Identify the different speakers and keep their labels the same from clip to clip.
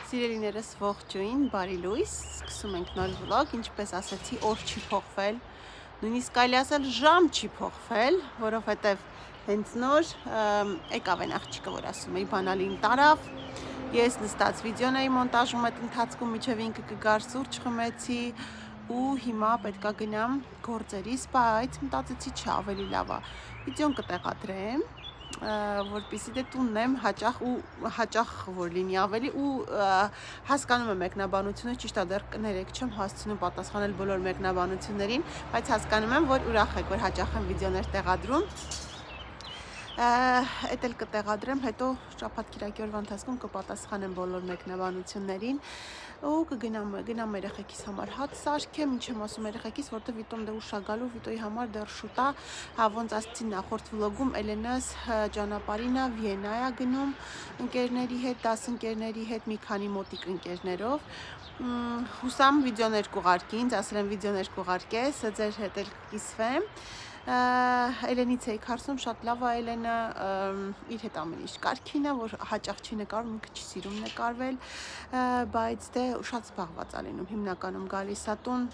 Speaker 1: Սիրելիներս ողջույն, բարի լույս, սկսում ենք նոր վլոգ, ինչպես ասացի, օր չի փոխվել, նույնիսկ կարելի ասել ժամ չի փոխվել, որովհետև հենց նոր եկավ այն աղջիկը, որ ասում էի բանալին տարավ, ես նստած վիդեոն էի մոնտաժում այդ ընթացքում մինչև ինքը կգար սուրճ խմեցի ու հիմա պետքա գնամ գործերիս, բայց մտածեցի չէ, ավելի լավ է, վիդեոն կտեղադրեմ որպեսզի դե տունն եմ հաճախ որ լինի ավելի ու հասկանում եմ մեկնաբանությունը ճիշտ է դեռ կներեք չեմ հասցնում պատասխանել բոլոր մեկնաբանություններին, բայց հասկանում եմ որ ուրախ եք որ հաճախ եմ վիդեոներ տեղադրում Էդ էլ կտեղադրեմ, հետո շաբաթ-կիրակի օրվա ընթացքում կպատասխանեմ բոլոր մեկնաբանություններին ու կգնամ երեխեքիս համար հաց սարքեմ, ինչ եմ ասում երեխեքիս, որտեղ Վիտոն դե ուշ ա գալու, Վիտոյի համար դեռ շուտ է, ոնց ասացի նախորդ վլոգում Էլենաս ճանապարհին է, Վիեննա է գնում ընկերների հետ, դասընկերների հետ, մի քանի մոտիկ ընկերներով հուսամ վիդեոներ կուղարկի ինձ, ասել եմ վիդեոներ կուղարկես, ձեր հետ էլ կկիսվեմ Էլենից էի հարցնում, շատ լավ է Էլենը իր հետ ամեն ինչ կարգին է, որ հաճախ չի նկարում, ինքը չի սիրում նկարվել, բայց դե շատ զբաղված է լինում, հիմնականում գալիս է տուն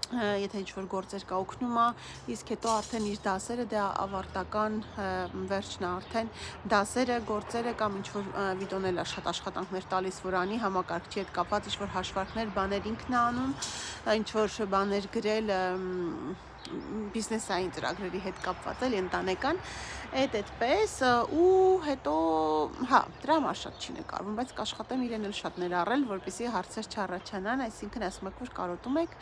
Speaker 1: եթե ինչ-որ գործեր կա օգնում է, իսկ հետո արդեն իր դասերը դե ավարտական վերջն է արդեն դասերը, գործերը կամ ինչ-որ Վիտոնել է շատ աշխատանքներ տալիս, որ անի համակարգչի հետ կապված ինչ-որ հաշվարկներ, բաներ ինքն է անում, ինչ-որ բաներ գրել բիզնեսային ծրագրերի հետ կապված էլ ընտանեկան այդպես ու հետո հա դրա համար շատ չի նկարվում բայց կաշխատեմ իրեն էլ շատ ներառել որպեսզի հարցեր չառաջանան այսինքն ասում եք որ կարոտում եք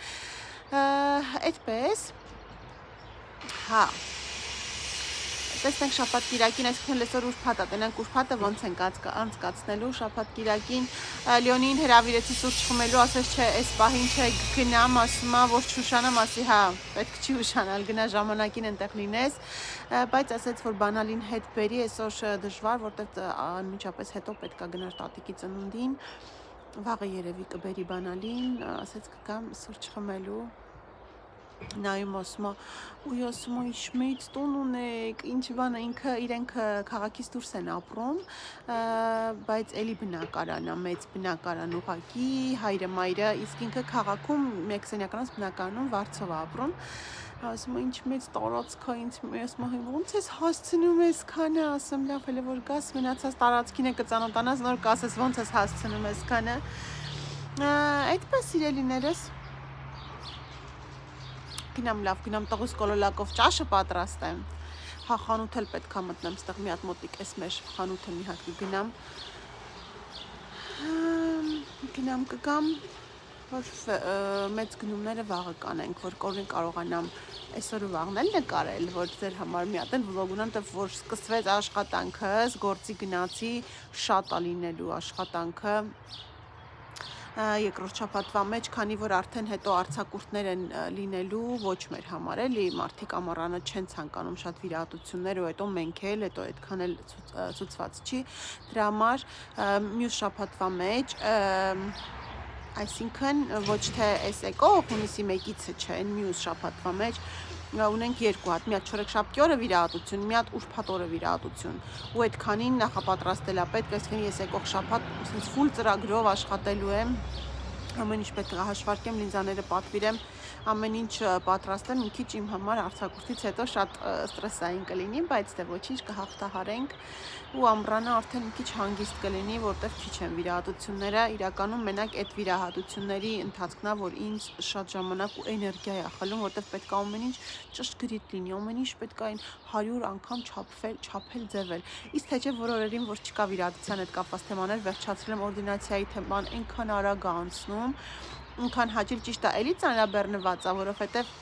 Speaker 1: այդպես հա տեսնենք շաբաթ-կիրակին, այսինքն այսօր ուրբաթ է, տենանք ուրբաթը ոնց ենք անցկացնելու շաբաթ-կիրակին Լեոնին հրավիրեցի սուրճ խմելու, ասես չէ, այս պահին չէ գնամ, ասում է, որ չուշանամ, ասի հա, պետք չի ուշանալ, գնա ժամանակին այնտեղ լինես, բայց ասեց, որ բանալին հետ բերի, այսօր դժվար, որտեղ անմիջապես հետո պետք է գնար տատիկի ծնունդին, վաղը երևի կբերի բանալին, ասեց կգամ սուրճ խմելու նայում ասում ու ասում ինչ մեծ տուն ունեք, ինչ բան է, ինքը իրենք քաղաքից դուրս են ապրում, բայց էլի բնակարան է, մեծ բնակարան ուղղակի, հայրը մայրը, իսկ ինքը քաղաքում մեքսենյականից բնակարանում Վարշավա ապրում, ասում ինչ մեծ տարածք է, ինձ ասում ոնց ես հասցնում այսքանը, ասում լավ հələ որ գաս մնացած տարածքին է կծանոթանաս, նոր կասես ոնց ես հասցնում այսքանը, այդպես սիրելիներս գնամ տղուս կոլոլակով ճաշը պատրաստեմ, հա խանութ էլ պետք է մտնեմ, ստեղ մի հատ մոտիկ էս մեր խանութը մի հատ կգամ, որ մեծ գնումները վաղը կանենք, որ կորին կարողանամ այսօր ու վաղն էլ նկարել, որ ձեր համար մի հատ էլ վլոգ ունեմ, որ սկսվեց աշխատանքս, գործի գնացի, շատ է լինելու աշխատանքը երկրորդ շաբաթվա մեջ, քանի որ արդեն հետո արձակուրդներ են լինելու ոչ մեր համար էլի, մարդիկ ամառանը չեն ցանկանում շատ վիրահատություններ ու հետո մենք էլ, հետո այդքան էլ ցուցված չի, դրա համար մյուս շաբաթվա մեջ, այսինքն ոչ թե այս եկող հունիսի 1-ից չէ, մյուս շաբաթվա մեջ ունենք երկու հատ, մի հատ չորեքշաբթի օրը վիրահատություն, մի հատ ուրբաթ օրը վիրահատություն ու այդքանին նախապատրաստել է պետք, այսինքն ես եկող շաբաթ ֆուլ ծրագրով աշխատելու եմ, ամեն ինչ պետք է հաշվարկեմ, լինզաները պատվիրեմ, ամեն ինչ պատրաստեմ, մի քիչ իմ համար արձակուրդից հետո շատ ստրեսային կլինի, բայց դե ոչինչ կհաղթահարենք ու ամռանը արդեն մի քիչ հանգիստ կլինի, որտեղ քիչ են վիրահատությունները, իրականում մենակ այդ վիրահատությունների ընթացքն է, որ ինձ շատ ժամանակ ու էներգիա է խլում, որտեղ պետք է ամեն ինչ ճշգրիտ լինի, ամեն ինչ պետք է այն 100 անգամ չափել, ձևել։ Իսկ թե չէ որ օրերին որ չկա վիրահատության հետ կապված թեմաներ, վերջացրել եմ օրդինացիայի թեման, այնքան արագ է անցնում, այնքան հաճելի ճիշտ է, էլի ծանրաբեռնված է, որովհետև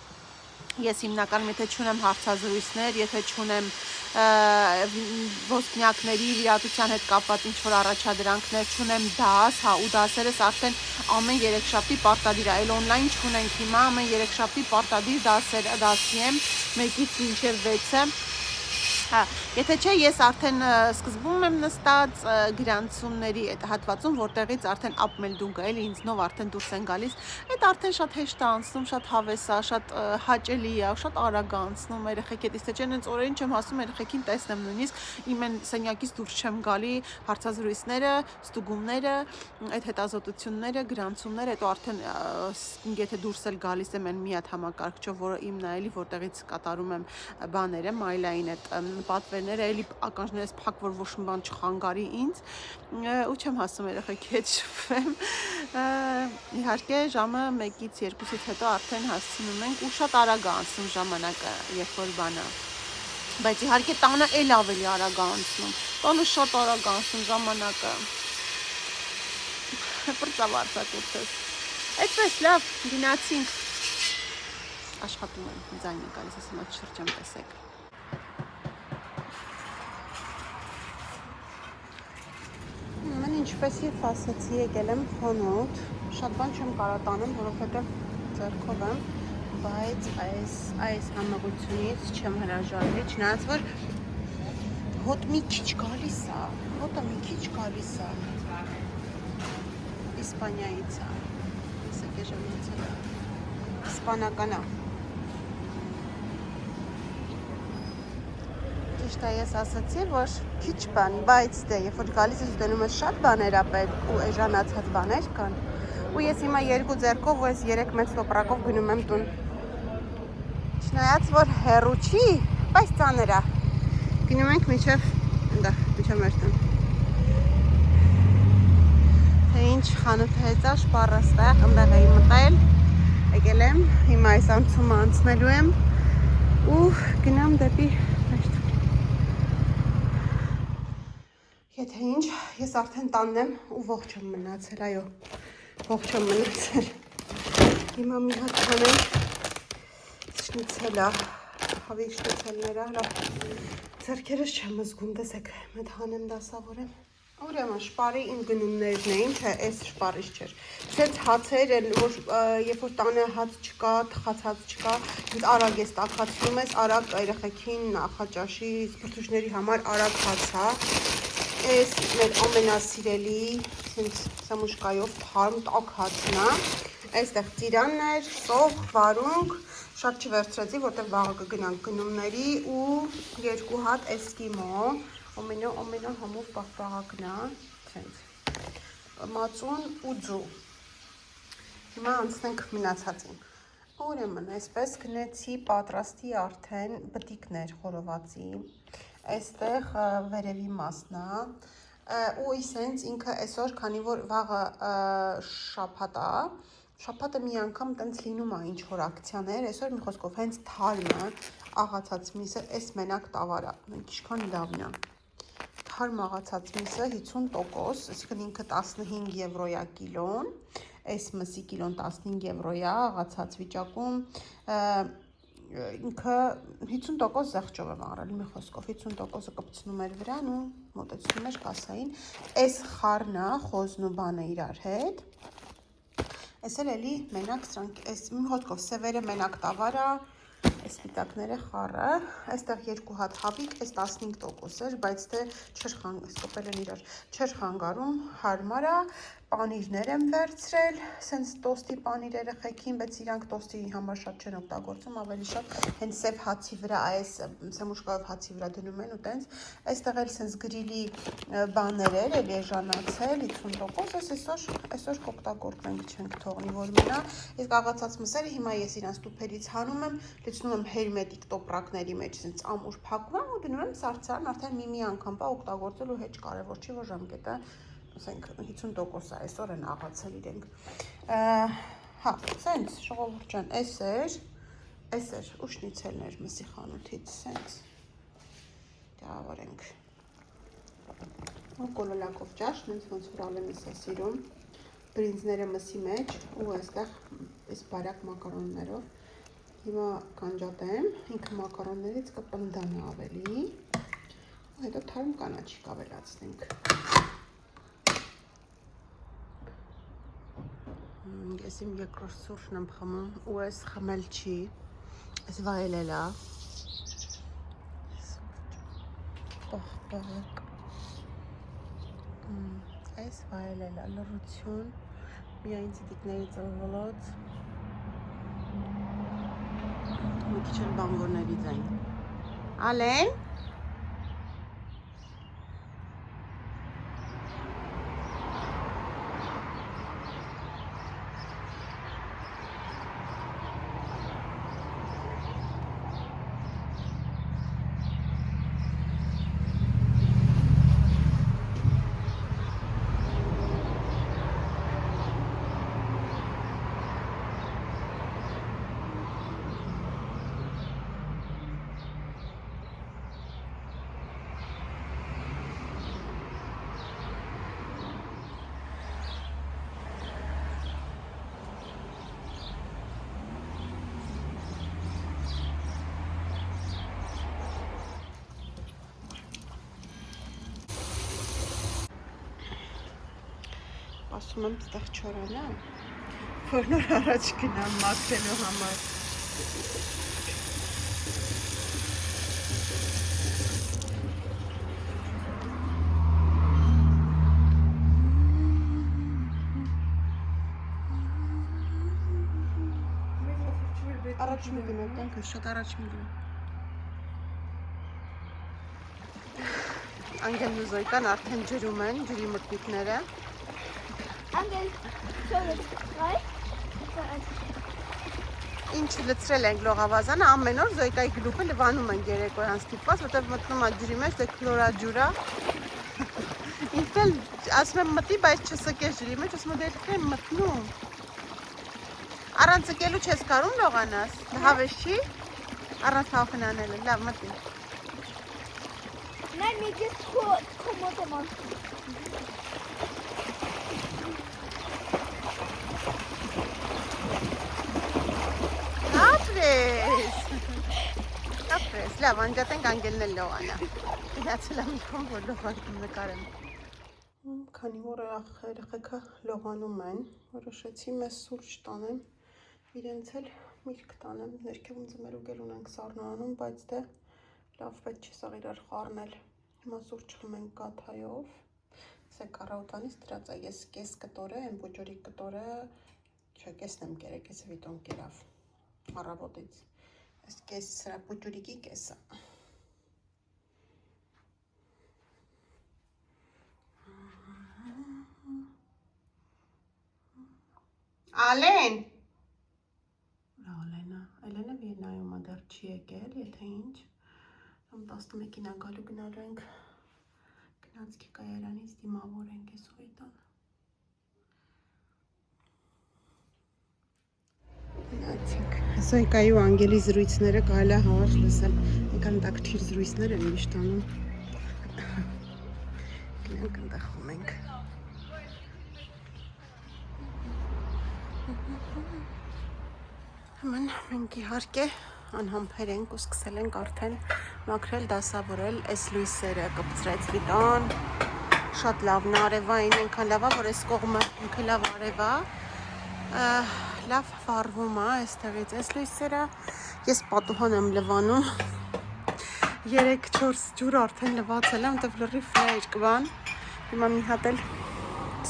Speaker 1: ես հիմնականում եթե չունեմ հարցազրույցներ, եթե չունեմ ոսպնյակների վիրահատության հետ կապված ինչ-որ առաջադրանքներ, չունեմ դաս, հա, ու դասերս արդեն ամեն երեքշաբթի պարտադիր է, այլ օնլայն չունենք հիմա, ամեն երեքշաբթի պարտադիր դասի եմ, 1-ից մինչև 6-ը, Հա, եթե չէ, ես արդեն սկզբում եմ նստած գրանցումների այդ հատվածում, որտեղից արդեն ապմելդունգ է, էլի ինձնով արդեն դուրս են գալիս, այդ արդեն շատ հեշտ է անցնում, շատ հավես է, շատ հաճելի է, շատ արագ է անցնում երեխեքի հետ, իսկ թե չէ հենց օրերին չեմ ասում երեխեքին տեսնեմ նույնիսկ իմ այն սենյակից դուրս չեմ գալի, հարցազրույցները, ստուգումները, այդ հետազոտությունները, գրանցումները, հետո արդեն եթե դուրս էլ գալիս եմ այն մի հատ համակարգչով, որը իմն է, էլի որտեղից կատարում եմ բաները, մայլային այդ պատվերները, էլի ականջներս փակ, որ ոչ մի բան չխանգարի ինձ, ու չեմ հասում երեխեքի հետ շփվեմ, իհարկե ժամը 1-ից 2-ից հետո արդեն հասցնում ենք ու շատ արագ է անցնում ժամանակը, երբ որ բանը, բայց իհարկե տանը էլ ավելի արագ է անցնում, տանը շատ արագ է անցնում ժամանակը, պրծավարձակուրդս, այդպես լավ, գնացինք, աշխատում եմ, ձայն է գալիս, ասում եմ շրջեմ տեսեք, ինչպես երբ ասեցի, եկել եմ խանութ, շատ բան չեմ կարող տանեմ, որովհետև ձեռքով եմ, բայց այս համեղությունից չեմ հրաժարվի, չնայած որ հոտ մի քիչ գալիս է, հոտը մի քիչ գալիս է, Իսպանիայից է, իսեք է ժամանցել է, իսպանական է, ճիշտ է ես ասացի, որ քիչ բան, բայց դե, երբ որ գալիս ես դնում ես շատ բաներ է պետք ու էժանացած բաներ կան ու ես հիմա 2 ձեռքով ու ես 3 մեծ տոպրակով գնում եմ տուն չնայած որ հեռու չի, բայց ծանր է գնում ենք մինչև մեր տուն թե ինչ խանութ հեծա շպարաստեղ ընդեղ էի մտել եկել եմ, հիմա այս անցումը անցնելու եմ ու գնամ դեպի Եթե ինչ, ես արդեն տանն եմ ու ողջ եմ մնացել, այո, ողջ եմ մնացել, հիմա մի հատ հանենք շնիցելա, հավի շնիցելները, ձեռքերս չեմ զգում, տեսեք, մետ հանեմ դասավորեմ, ուրեմն շպարի իմ գնումներն էին, չէ, այս շպարից չէր, սենց հացեր էլ, երբ որ տանը հաց չկա, թխած հաց չկա, արագ ես տաքացնում ես, արագ երեխեքին, նախաճաշի, սպրտուշների համար արագ հաց հա, Այս մեր ամենասիրելի սամուշկայով թարմ տաք հացն է, այստեղ ծիրանն էր, սող, վարունգ, շատ չվերցրեցի, որտեղ վաղը կգնանք գնումների ու 2 հատ էսկիմո, ամենա համով պաղպաղակն է, մածուն ու ձու, հիմա անցնենք մնացածին, ուրեմն այսպես գնեցի պատրաստի արդեն բտիկներ խորովածի, Այստեղ վերևի մասն է ու իսենց ինքը այսօր, քանի որ վաղը շաբաթ է, շաբաթը մի անգամ տենց լինում է ինչ-որ ակցիաներ, այսօր մի խոսքով հենց թարմը, աղացած միսը, այս մենակ տավար է, ինչքան լավն է, թարմ աղացած միսը 50%, այսինքն ինքը 15 եվրոյա կիլոն, այս մսի կիլոն 15 եվրոյա, աղացած վիճակում, ինքը 50% զեղչով եմ առել, մի խոսքով, 50%-ը կպցնում էր վրան ու մոտեցնում էր կասային, այս խառնը, խոզն ու բանը իրար հետ, այս էլ էլի մենակ սրանք, մի խոսքով սևերը մենակ տավարա, այս պիտակները խառը, այստեղ 2 հատ հավիք, այս 15% էր, բայց դե չեր խանգարում, հարմար է, պանիրներ եմ վերցրել, սենց տոստի պանիր երեխեքին, բայց իրանք տոստի համար շատ չեն օգտագործում, ավելի շատ հենց սև հացի վրա, այս սեմուշկայով հացի վրա դնում են ու տենց, այստեղ էլ սենց գրիլի բաներ էր, էլ էժանացել, 50%, այսօր կօգտագործենք, չենք թողնի, որ մնա, իսկ աղացած մսերը հիմա ես իրանց տուփերից հանում եմ, լցնում եմ հերմետիկ տոպրակների մեջ, սենց ամուր փակում եմ ու դնում եմ սառցարան, արդեն մի անգամ պա օգտագործել ու հեչ կարևոր չի, որ ժամկետը ասենք 50% այսօր են աղացել իրենք, հա, սենց, ժողովուրդ ջան, այս էր, ու շնիցելներ մսի խանութից, սենց, դավարենք, ու կոլոլակով ճաշ, նենց ոնց որ ալեմիս է սիրում, բրինձները մսի մեջ, ու այստեղ այս բարակ մակարոններով, հիմա կանջատեմ, ինքը մակարոններից կպնդանա ավելի, ու հետո թարմ կանաչիկ ավելացնենք, Ես իմ երկրորդ սուրճն եմ խմում ու այս խմել չի, այս վայելել է, բաղակ այս վայել էլ լրություն միայն ծիտիկների ծվոլոց մի քիչ էլ բանգորների ձայն Ալեն ասում եմ ստեղ չորանա, որ նոր առաջ գնամ մաքրելու համար։ Առաջ մի գնամ, տանքս շատ առաջ մի գնամ։ Անգելն ու Զոյկան արդեն ջրում են, ջրի մրգիկները։
Speaker 2: Անգել, շորը, այ։
Speaker 1: Ինչ լցրել ենք լողավազանը, ամեն օր Զոյկայի գլուխը լվանում ենք երեկոյան ստիպված, որտեղ մտնում է ջրի մեջ, դե քլորաջուրա։ Ինձ էլ ասում եմ մտի, բայց չսկես ջրի մեջ, ասում եմ դե ելք եմ մտնում։ Առանց եկելու չես կարում լողանաս, հավես չի, առանց թավխնանելը, լավ մտի։
Speaker 2: Նայ մի քիչ կոմոդ եմ անում։
Speaker 1: Ապրես, լավ, անջատենք անգելն էլ լողանա։ Գնացել եմ իքում, որ լողանում նկարեմ։ Քանի որ երեխեքը լողանում են, որոշեցի մեզ սուրճ տանեմ, իրենց էլ միրգ տանեմ, ներքևում ձմեր ու գել ունենք սառնարանում, բայց դե լավ պետք չի սաղ իրար խառնել։ Հիմա սուրճ խմենք կաթայով, սե կարաուտանից դրած է, ես կես կտոր է, եմ բուջորի կտոր է, չէ կեսն եմ կերեք, ես վիտոն կերավ առավոտից, ես կես սրա բուջորիկի կեսը։ Ալեն։ Ալենը Վիեննայում դեռ չի եկել, եթե ինչ, 11-ին անգալու գնալու ենք գնացքի կայարանից դիմավոր ենք ես Զոյտան։ Գնացինք։ Զոյկայի ու Անգելի զրույցները կարելի է հավաշ լսել, այնքան տակտիր զրույցներ են միշտ անում։ Գնանք ընդեղ խմենք։ Մենք իհարկե անհամբեր ենք ու սկսել ենք արդեն մաքրել, դասավորել այս լույսերը, կպցրեց Վիտոն, շատ լավն արևային, այնքան լավ է, որ այս կողմը ինքը լավ արև է, լավ վառվում է այստեղից այս լույսերը, ես պատուհան եմ լվանում, 3-4 ջուր արդեն լվացել եմ, որտեղ լրիվ ֆրայր կվան, հիմա մի հատ էլ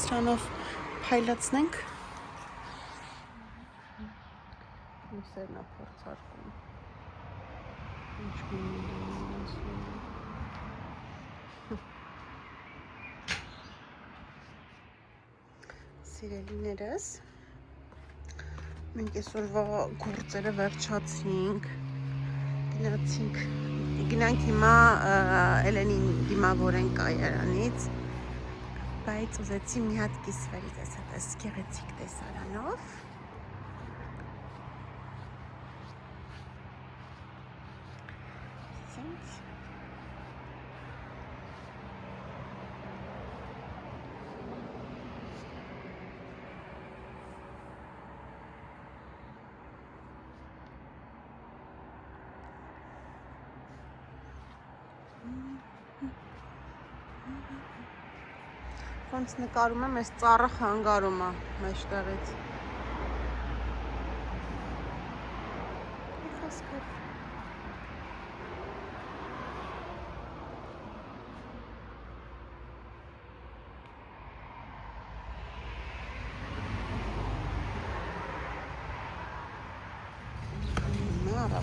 Speaker 1: սրանով փայլացնենք։ Լույսերն է փորձարկում։ Ինչ Սիրելիներս, մենք այսօրվա գործերը վերջացրինք, գնանք հիմա Էլենին դիմավորենք կայարանից, բայց ուզեցի մի հատ կիսվել ձեզ հետ այս գեղեցիկ տեսարանով։ Ոնց նկարում եմ, այս ծառը խանգարում է մեջտեղից։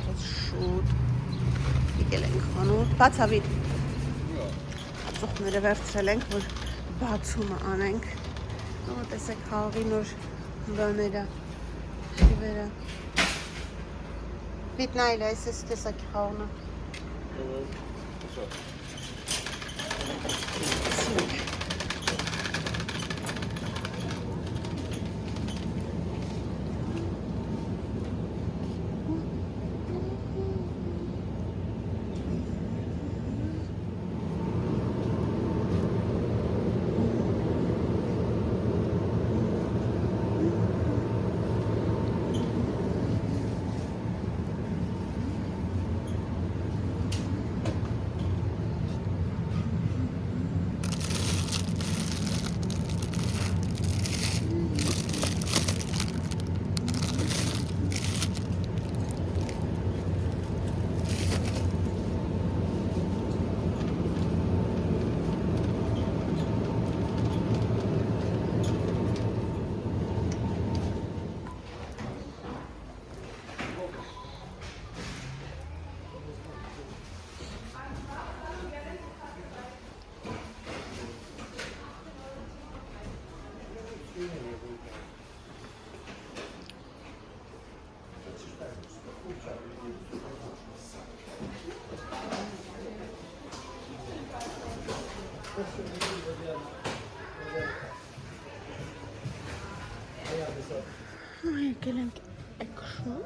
Speaker 1: վաղուց շուտ եկել ենք խանութ, բացավիր ածուխները վերցրել ենք, որ բացումը անենք, տեսեք խաղի նոր բաները, շիվերը, վիտնայել է, այս տեսակի խաղունը, եկել ենք էքշում,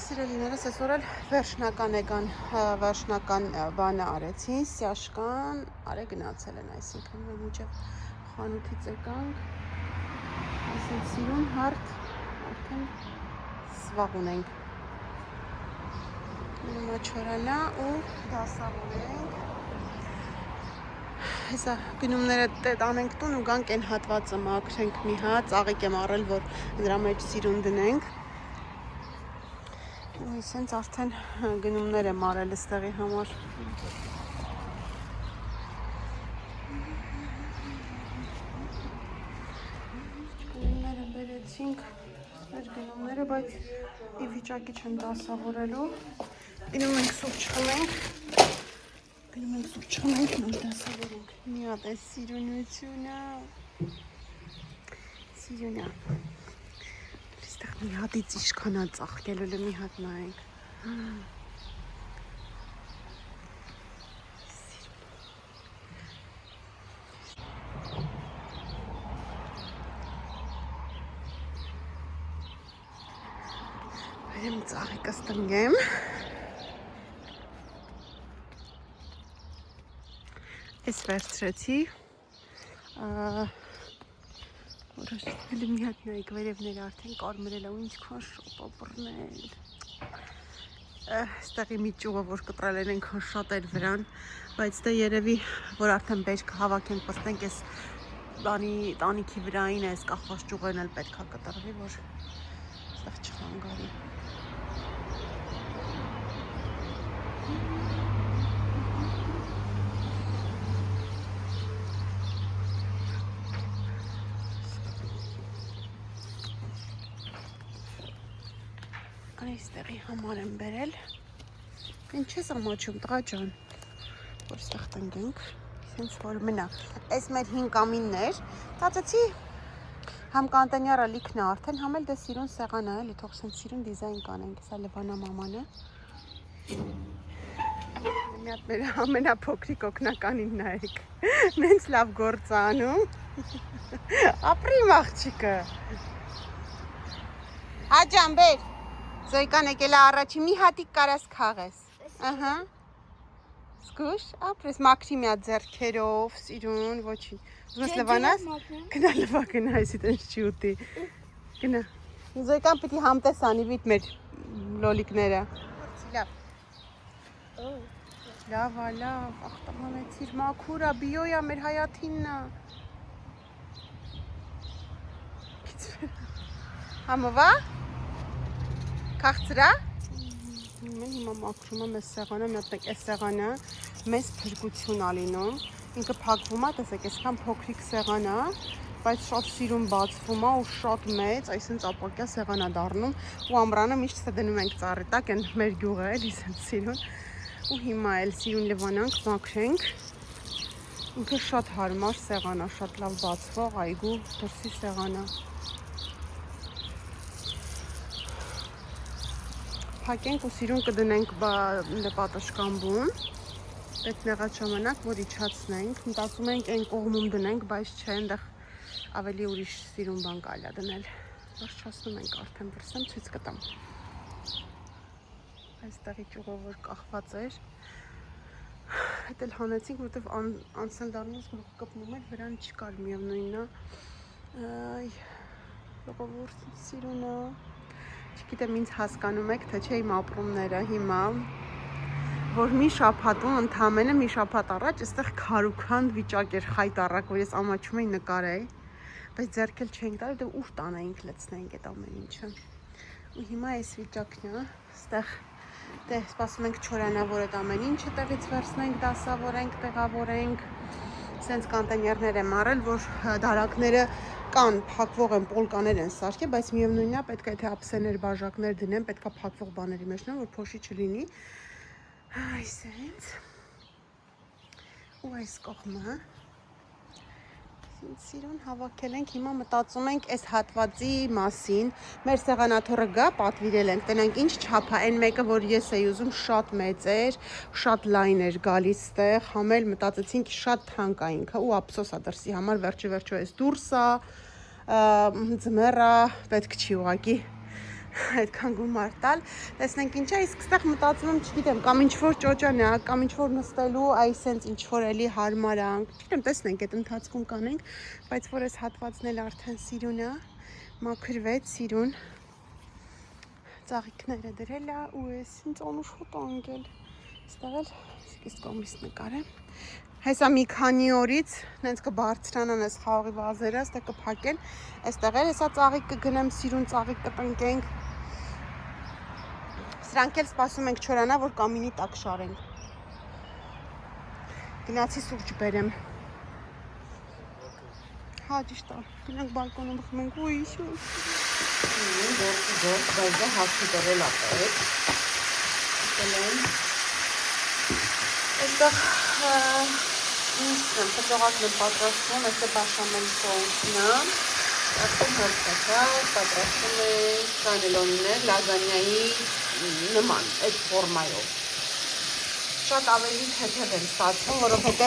Speaker 1: Սիրելիներս այսօր էլ վերջնական բանը արեցին, Սյաշկան արե գնացել են, այսինքն մենք մինչև խանութից եկանք, այսինքն սիրուն հարթ, արդեն սվաղ ունենք, նոմա չորանա ու դասավորենք, հեսա գնումները տանենք տուն ու գանք են հատվածը մաքրենք մի հատ, ծաղիկ եմ առել, որ նրա մեջ սիրուն դնենք, ու իսենց արդեն գնումներ եմ արել ստեղի համար։ Գնումները բերեցինք, մեր գնումները, բայց ի վիճակի չեն դասավորելու։ Գնում ենք սուրճ խմենք, նոր դասավորենք։ Մի հատ է սիրունությունը։ Մի հատից իշքան է ծաղկելու, մի հատ նայենք։ Բերեմ ծաղիկս տնգեմ։ Ես վերցրեցի, որոշել մի հատ նայք վերևները արդեն կարմրել է ու ինչքան շոտ ապրնել։ Ստեղի մի ճուղը, որ կտրել են ենքան շատ էր վրան, բայց դա երևի, որ արդեն բերք հավաքեն պստենք ես տանիքի վրային ես կախված ճուղերն էլ պետք է կտրվի, որ ստեղ չխանգարի։ Այստեղի համար եմ բերել, ինչ ես ամաչում տղա ջան, որ ստեղ տնգենք, իսենց որ մնա, այս մեր հին կամիններ, տածեցի համ կանտենյարը լիքն է արդեն, համ էլ դե սիրուն սեղան է, էլի թող սենց սիրուն դիզայն կանենք, սա լվանա մաման է, մի հատ մեր ամենափոքրիկ օգնականին նայեք, նենց լավ գործ անում, ապրիմ աղջիկը, հա ջան բեր, Զոյկան եկել է առաջի, մի հատիկ կարաս քաղես, զգուշ, ապրես մաքրի մի հատ ձեռքերով, սիրուն, ոչին, ուզում ես լվանաս, գնա լվա գնա, այսի տենց չի ուտի, գնա, Զոյկան պիտի համտես անի վիտ մեր լոլիկները, լավ, աղտամանեցիր, մաքուրա, բիոյա մեր հայաթիննա, համովա, Քաղցրա։
Speaker 3: Mən հիմա մաքրում եմ այս սեղանը, մի հատ այս սեղանը մեծ փրկություն ալինում։ Ինքը փակվում է, տեսեք, այսքան փոքրիկ սեղան է, բայց շատ սիրուն բացվում է ու շատ մեծ, այսինքն ապակյա սեղան է դառնում ու ամռանը միշտ դնում ենք ծառի տակ, այն մեր գյուղը է, իսենց սիրուն։ Ու հիմա էլ սիրուն լվանանք, մաքրենք։ Ինքը շատ հարմար սեղան է, շատ լավ բացվող այգու դրսի սեղան է։ Փակենք ու սիրուն կդնենք պատշգամբում, պետք նեղած ժամանակ, որ իջացնենք, մտածում ենք այն կողմում դնենք, բայց չէ, այնտեղ ավելի ուրիշ սիրուն բան կարելի է դնել։ Վերջացնում ենք արդեն դրսեմ, ցույց կտամ։ Այստեղի ճյուղը որ կախված էր, հետ էլ հանեցինք, որտեվ անցնել դառնալուց գլուխը կպնում էր, վրան չկար, միևնույնն է։ Այ, ժողովուրդ սիրունը։ Չգիտեմ ինձ հասկանում եք, թե չէ իմ ապրումները հիմա, որ մի շաբաթում ընդամենը մի շաբաթ առաջ այստեղ քարուքանդ վիճակ էր խայտառակ, որ ես ամաչում էի նկարեի, բայց ձեռք էլ չենք տալ, դե ուր տանեինք լցնենք այդ ամեն ինչը։ Ու հիմա այս վիճակն է, այստեղ դե սպասում ենք չորանա, որ այդ ամեն ինչը տեղից վերցնենք, դասավորենք, տեղավորենք։ Սենց կանտեյներներ եմ առել, որ դարակները կան, փակվող են, պոլկաներ են սարքել, բայց միևնույնն է, պետք է թե ափսեներ, բաժակներ դնեմ, պետք է փակվող բաների մեջ նեմ, որ փոշի չլինի։ Այսենց։ Ու այս կողմը սիրուն հավաքել ենք, հիմա մտածում ենք այս հատվածի մասին, մեր սեղանաթոռը գա, պատվիրել ենք, տնենք ինչ չափ է, այն մեկը, որ ես էի ուզում, շատ մեծ էր, շատ լայն էր գալիս տեղ, համել մտածեցինք շատ թանկ է ինքը ու ափսոս է դրսի համար, վերջը այս դուրս է, ձմեռ է, պետք չի ուղղակի այդքան գումար տալ, տեսնենք ինչ է, իսկ այստեղ մտածում եմ, չգիտեմ, կամ ինչ-որ ճոճանակ, կամ ինչ-որ նստելու, այսենց ինչ-որ էլի հարմարանք, չգիտեմ, տեսնենք, այդ ընթացքում կանենք, բայց որ այս հատվածն էլ արդեն սիրուն է, մաքրվեց, սիրուն, ծաղիկները դրել է ու ես ինձ անուշոտ անգել, այստեղ էլ այս կողմից նկարեմ, հեսա մի քանի օրից նենց կբարձրանան այս խաղողի վազերը, այստեղ կփակեն, այստեղ էլ հեսա ծաղիկ կգնեմ, սիրուն ծաղիկ կտնկենք, սրանք էլ սպասում ենք չորանա, որ կամինի տակ շարենք, գնացի սուրճ բերեմ, հա ճիշտ է, գնանք բալկոնում խմենք, ուի գործ, բայց դա հացի դրել ապետ, այստեղ ինձ պտողակն եմ պատրաստում, այս է բաշամել սոուսն է, արդեն հրցակալ, պատրաստում ենք կանելոններ, լազանյայի նման, այդ ֆորմայով։ Շատ ավելի թեթև են ստացվում, որովհետև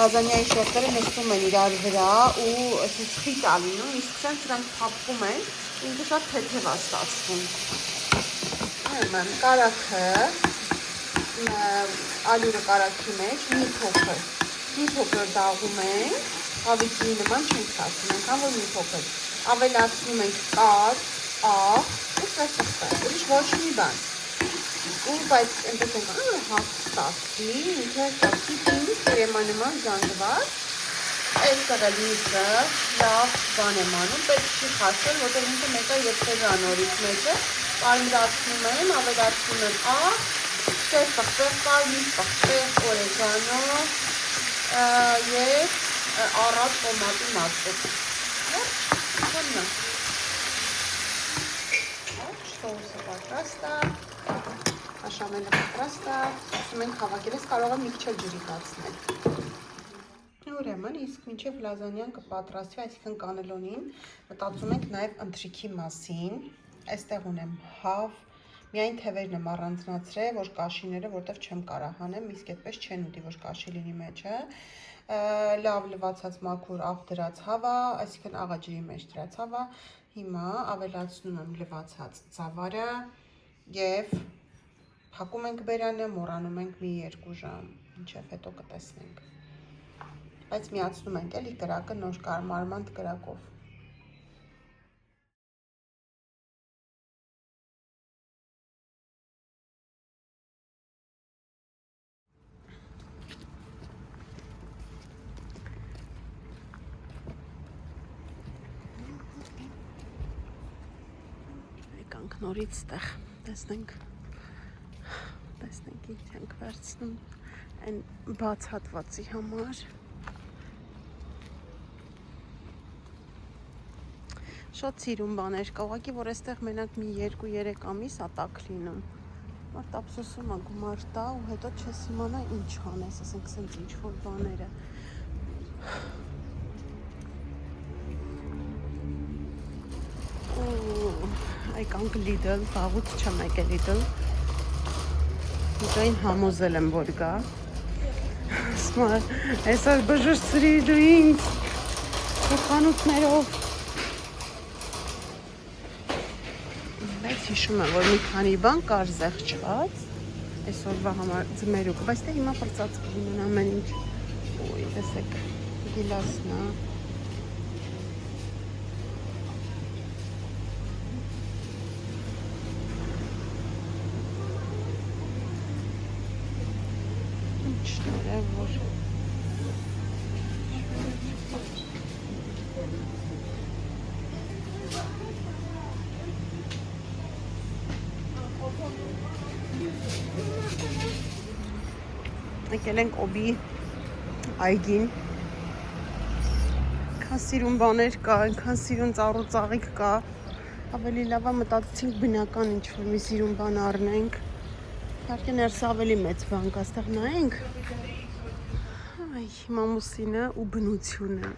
Speaker 3: լազանյայի շերտերը նստում են իրար վրա ու խիտ է լինում, իսկ սրանք փափվում են, ինքը շատ թեթև է ստացվում։ Ուրեմն կարագը, ալյուրը կարագի մեջ, մի փոքր դաղում ենք, ավիճի նման չենք ստացվում, ենքան որ մի փոքր, ավելացնում ենք կաթ, աղ, ու սրտստեղ, ուրիշ ոչ մի բան։ Ու բայց այնպես ենք հաց ստացվի, ինքը ստացվի պինի կրեմա նման զանգված, այստեղ էլ միսը լավ բան եմ անում, պետք չի խասել, որտեղ ինքը մեկը եփել նորից մեջը, կարմրացնում եմ, ավելացնում եմ աղ, սեղտեղ, կարմիր պղպեղ, օրեգանո և առատ տոմատի մածուկ։ Որն է։ Սոուսը պատրաստ է, բաշամելը պատրաստ է, ասում ենք հավաքել ես, կարող եմ մի քիչ ջրի կացնել։ Ուրեմն, իսկ մինչև լազանյան կպատրաստվի, այսինքն կանելոնին, մտածում ենք նաև ընթրիքի մասին, այստեղ ունեմ հավ, միայն թևերն եմ առանձնացրել, որ կաշիները, որտեղ չեմ կարող հանեմ, իսկ այդպես չեն ուտի, որ կաշի լինի մեջը, լավ լվացած մաքուր աղ դրած հավա, այսինքն աղաջրի մեջ դրած հավա, հիմա ավելացնում եմ լվացած ծավարը և փակում ենք բերանը, մոռանում ենք մի 2 ժամ, մինչև հետո կտեսնենք, բայց միացնում ենք էլի կրակը նոր կարմարմանդ կրակով։ Եկանք նորից տեղ, Տեսնենք ինչ ենք վերցնում այն բաց հատվածի համար։ Շատ սիրուն բաներ կա, ուղղակի որ այստեղ մենակ մի 2-3 ամիս ա տաք լինում։ Մարդ ափսոսում ա գումար տա ու հետո չես իմանա ինչ անես, ասենք սենց ինչ որ բաները։ Այկանք Lidl, վաղուց չեմ եկել Lidl։ Դայն համոզել եմ որ գա։ Ասում եմ, այսօր բժշկրի դու ինձ խանութներով։ Բայց հիշում եմ, որ մի քանի բան կար զեղչված, այսօրվա համար ձմերուկ, բայց դե հիմա պրծածկվում են ամեն ինչ։ Ոյ, տեսեք, գիլասն է։ Ինչներ է, որ եկել ենք օբի այգին, այնքան սիրուն բաներ կա, այնքան սիրուն ծառուծաղիկ կա, ավելի լավ է մտածեցինք բնական ինչ-որ մի սիրուն բան առնենք, իհարկե ներսը ավելի մեծ բան կա, այստեղ նայենք, այ մամուսինը ու բնությունը,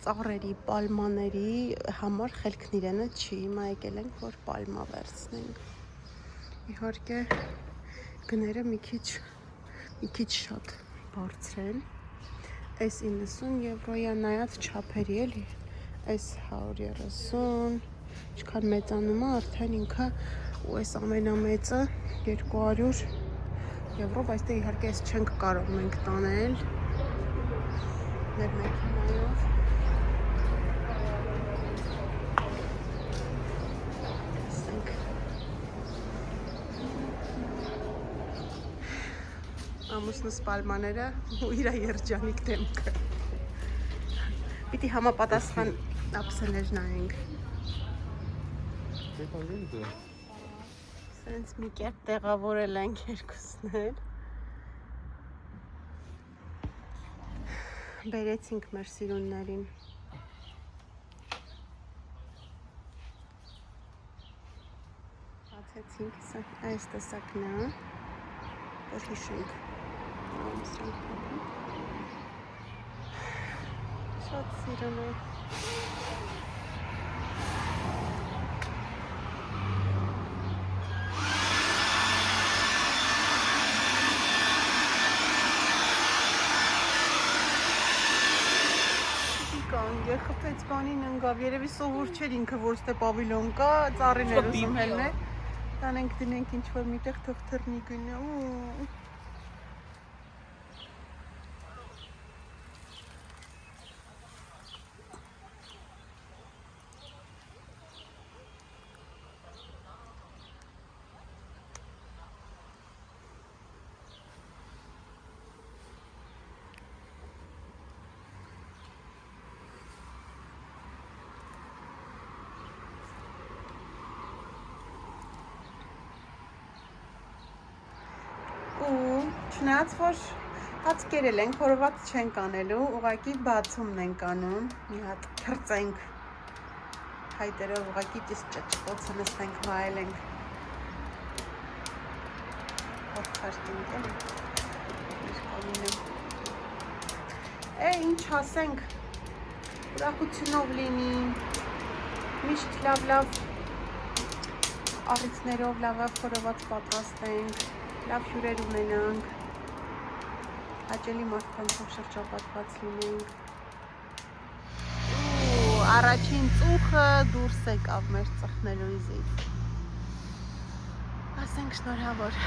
Speaker 3: ծառերի, պալմաների համար խելքն իրենը չի, հիմա եկել ենք, որ պալմա վերցնենք, իհարկե գները մի քիչ շատ բարձր են, այս 90 եվրոյա նայած չափերի էլի, այս 130, ինչքան մեծանում է արդեն ինքը ու այս ամենամեծը 200 եվրո, բայց դե իհարկե այս չենք կարող մենք տանել մեր մեքենայով։ Ամուսնուս պալմաները ու իրա երջանիկ դեմքը։ Պիտի համապատասխան ափսեներ նայենք։ Սենց մի կերպ տեղավորել ենք երկուսն էլ։ Բերեցինք մեր սիրուններին։ Բացեցինք, այս տեսակն է, որ հիշենք։ Շատ սիրուն է։ Խփեց բանին ընկավ, երևի սովոր չէր ինքը, որ ստե պավիլոն կա, ծառիներ ուզում հելներ, տանենք դնենք ինչ-որ միտեղ թող թռնի գնա, Չնայած որ հաց կերել ենք, որոված չենք անելու, ուղղակի բացումն ենք անում, մի հատ քրծենք հայտերով, ուղղակի ճիստ ճճպոցը նստենք վայելենք, հով խաշտինք էլ, ինչ ասենք, ուրախությունով լինի, միշտ լավ առիթներով լավ որոված պատրաստենք, լավ հյուրեր ունենանք, հաճելի մարդկանցով շրջապատված լինենք։ Առաջին ծուխը դուրս եկավ մեր ծխնելույզից։ Ասենք շնորհավոր։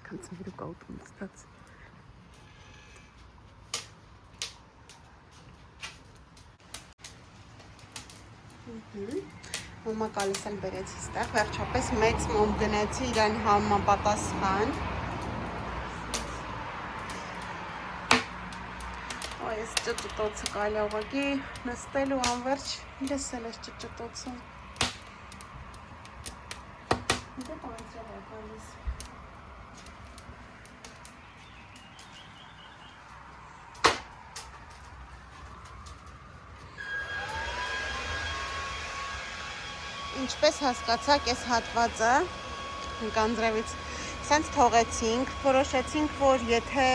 Speaker 3: Կանցմիրուկ աուտում ստաց։ Մամա գալիս էլ բերեցի ստեղ, վերջապես մեծ մոմ գնեցի իրան համապատասխան։ Այս ճճտոցը կարելի է ուղղակի նստել ու անվերջ լսել այս ճճտոցը։ Դե բանջար է գալիս։ Ինչպես հասկացաք, այս հատվածը կանձրևից սենց թողեցինք, որոշեցինք, որ եթե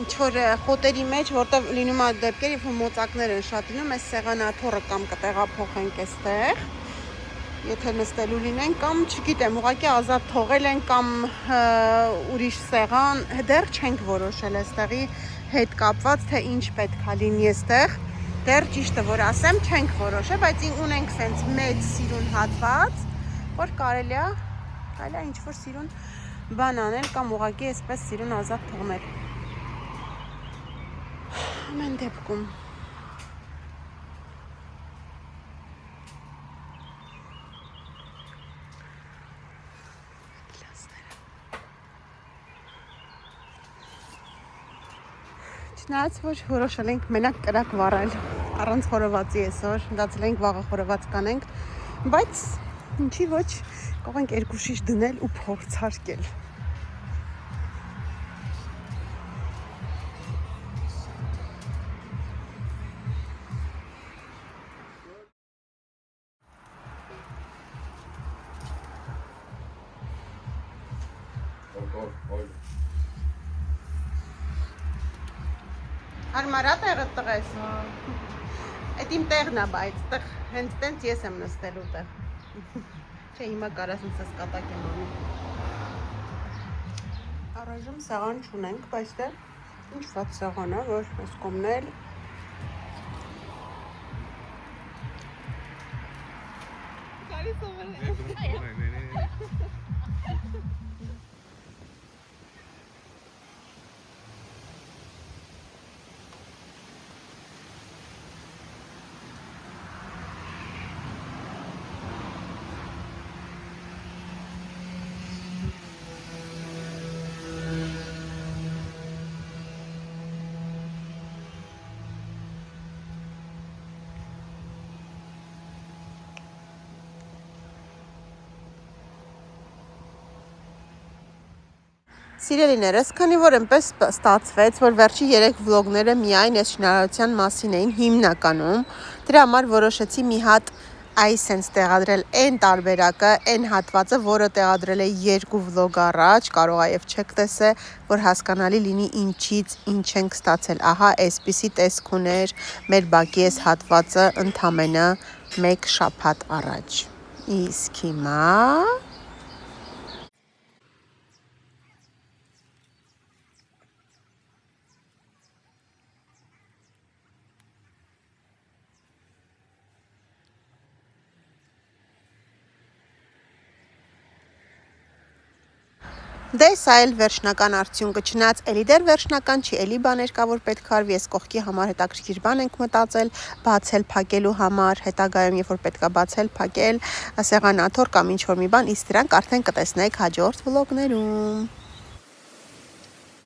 Speaker 3: ինչ-որ խոտերի մեջ, որտեղ լինում է դեպքեր, երբ մոծակներ են շատ լինում, այս սեղանաթոռը կամ կտեղափոխենք այստեղ, եթե նստելու լինենք, կամ չգիտեմ, ուղղակի ազատ թողել են կամ ուրիշ սեղան, դեռ չենք որոշել այստեղի հետ կապված, թե ինչ պետք է լինի այստեղ։ Դեռ ճիշտը որ ասեմ, չենք որոշել, բայց ունենք սենց մեծ սիրուն հատված, որ կարելի է ինչ-որ սիրուն բան անել կամ ուղղակի այսպես սիրուն ազատ թողնել։ Ամեն դեպքում։ Չնայած որ որոշել ենք մենակ կրակ վառել առանց խորովածի այսօր, մտածել ենք վաղը խորոված կանենք, բայց ինչի ոչ կարող ենք 2 շիշ դնել ու փորձարկել։ Հարմարա տեղը տղես։ Այդ իմ տեղն է, բայց տեղ հենց տենց ես եմ նստելու տեղ։ Չէ, հիմա կարաս ինձս կատակ եմ անում։ Առայժմ սեղան չունենք, բայց դե ինչ ված սեղան է, որ այս կողմն էլ Սիրելիներս, քանի որ այնպես ստացվեց, որ վերջի 3 վլոգները միայն այս շինարարության մասին էին հիմնականում, դրա համար որոշեցի մի հատ այս sense տեղադրել այն տարբերակը, այն հատվածը, որը տեղադրել է 2 վլոգ առաջ, կարող է եւ չեք տեսել, որ հասկանալի լինի ինչից ինչ ենք ստացել։ Ահա, այսպիսի տեսք ուներ մեր բակի այս հատվածը ընդամենը 1 շաբաթ առաջ։ Իսկ հիմա Դե սա էլ վերջնական արդյունքը, չնայած էլի դեռ վերջնական չի, էլի բաներ կա, որ պետք է արվի, այս կողքի համար հետաքրքիր բան ենք մտածել, բացել, փակելու համար, հետագայում երբ որ պետք է բացել, փակել, սեղանաթոռ կամ ինչ-որ մի բան, իսկ դրանք արդեն կտեսնեք հաջորդ վլոգներում։